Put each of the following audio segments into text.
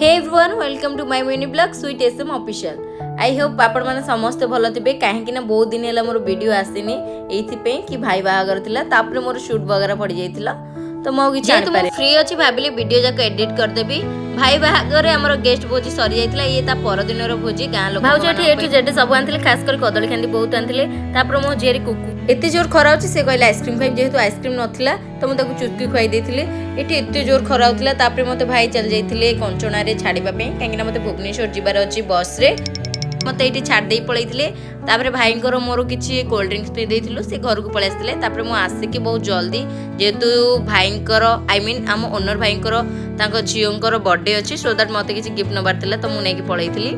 Hey everyone welcome to my mini blog sweetye-sm-official। I hope आपण माने समस्त भलो थिबे काहेकि ना बहुत दिन हैला मोर वीडियो आसीनी एथि पे कि भाई बाहागर थिला तापरे मोर शूट वगैरह पड़ जाइतिला तो मो कि तो मैं फ्री अछि भाबिले वीडियो जाक एडिट कर देबी। भाई बाहागर हमर गेस्ट भोजी सरी जाइतिला ये ता पर दिन रो भोजी गां लोक भाउज एठी एठी जेटे सब आनथिले खास कर कदली खांदी बहुत आनथिले तापर मो जेरी कुकु एते जोर खरा होची से कहले आइसक्रीम खाइ जेहेतु आइसक्रीम नथिला तो मु ताकू चुटकी खुआई देथिले। एठी एते जोर खरा होतिला तापर मते भाई चल जाइतिले कंचना रे छाडीबा पे काहेकि मते भुवनेश्वर जिबार अछि बस रे मते एठी छाड देई पळैतिले। तापर भाई को मोर किछि कोल्ड ड्रिंक्स पे देथिलु से घर को पळै आस्तिले। तापर मु आसे कि बहुत जल्दी जेहेतु भाई आई मीन आम ओनर भाई तांको झियोंकर बर्थडे अछि सो दैट मते किछि गिफ्ट नबार थिला तो मु नै कि पळैतिली।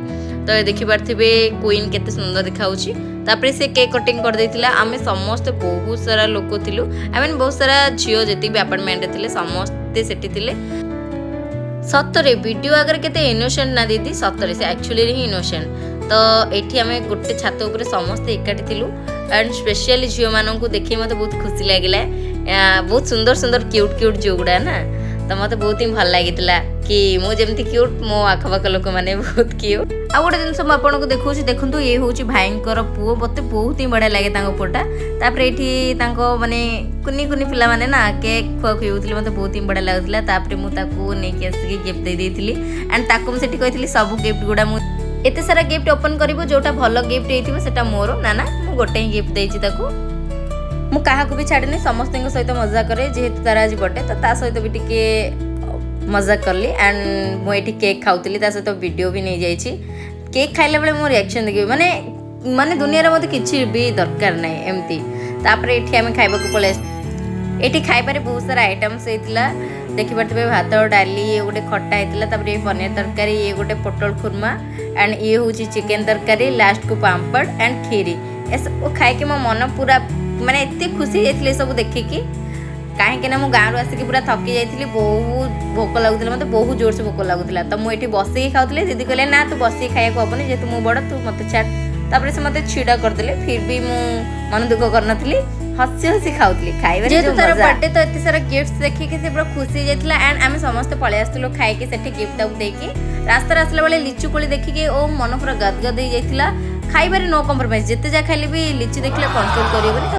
तो देखि पारथिबे क्वीन केते सुंदर दिखाउछि। तापर से केक कटिंग कर देथिला। आमे समस्त बहुत सारा लोक थिलु आई मीन बहुत सारा झियो जेति भी अपार्टमेंट थिले समस्त सेठी थिले। सतरे वीडियो अगर केते इनोसेंट ना दीदी सतरे से एक्चुअली ही इनोसेंट। तो एठी आमे गोटे छात ऊपर समस्त एकाठी थिलु एंड स्पेशली झियो मानन को देखि मते बहुत खुशी लागिला। बहुत सुंदर सुंदर क्यूट क्यूट जो गुडा ना तो मते बहुत ही भल लागितला कि मो जेमति क्यूट मो आखपाख लोक माने बहुत क्यूट। आ गोटे जिनस मु आपन को देखौछि देखंतु ये होछि भाईंकर पुओ मते बहुत ही बढ़िया लागे तांको पोटा। तापर एठी तांको माने कुनी कुनी पिला माने ना केक खुआउथिले मते बहुत ही बढ़िया लागुतला। तापर मु ताकू नेकी आसी गिफ्ट दे देथिली एंड ताकू मु सेठी कहितली सब गिफ्ट गुडा मु एते सारा गिफ्ट ओपन करिवो जोटा भलो गिफ्ट हेतिबो सेटा मोरो ना ना मु गोटे ही गिफ्ट देछि ताकू। मु काहा को भी छाड़नी समस्त सहित मजा करे जेहेतु तार आज बर्थडे तो ता सहित भी टिके मजा करली एंड मु एठी केक खाउतली ता सहित वीडियो भी नहीं जाइछि। केक खाइला बेले मो रिएक्शन देखि माने माने दुनिया रे मते किछि भी दरकार नै एम्ति। तापर एठी हम खाइबा को पळे एठी खाइबारे बहुत सारा आइटम्स हेतिला देखि परतबे भात डाली ये गोटे खट्टा हेतिला तापर ये पनीर तरकारी ये गोटे पोटल खुरमा एंड ये होची चिकन तरकारी लास्ट को पापड़ एंड खीरी एस खाइ के मो मन पूरा माने एते खुशी जाइतिले सब देखिकी। काहेकि ना मु गाँ रू आसिकी पूरा थकी जाइतिली बहुत भोक लागुतिला मते बहुत जोर से भोक लागुतिला तो मु एठी बसी खाउतिले। दीदी कहले ना तू बसी खाइया को हबनी जेतु मु बड़ तू मते छाड़। तापर से मते छिडा कर देले फिर भी मु मन दुख करनथली हसी हसी खाउतली खाइबे जेतु तार बर्थडे तो एते सारा गिफ्ट्स देखि के से पूरा खुशी जाइतिला एंड आमे समस्त पळे आस्तलो खाइ के सेठी गिफ्ट आउ देकी रास्ता रास्ता बेले लिचु कोली देखि के ओ मन पूरा गदगद हो जाइतिला। खाइबारे नो कॉम्प्रोमाइज जेते जा खाली भी लिचि देखले कंट्रोल करियो।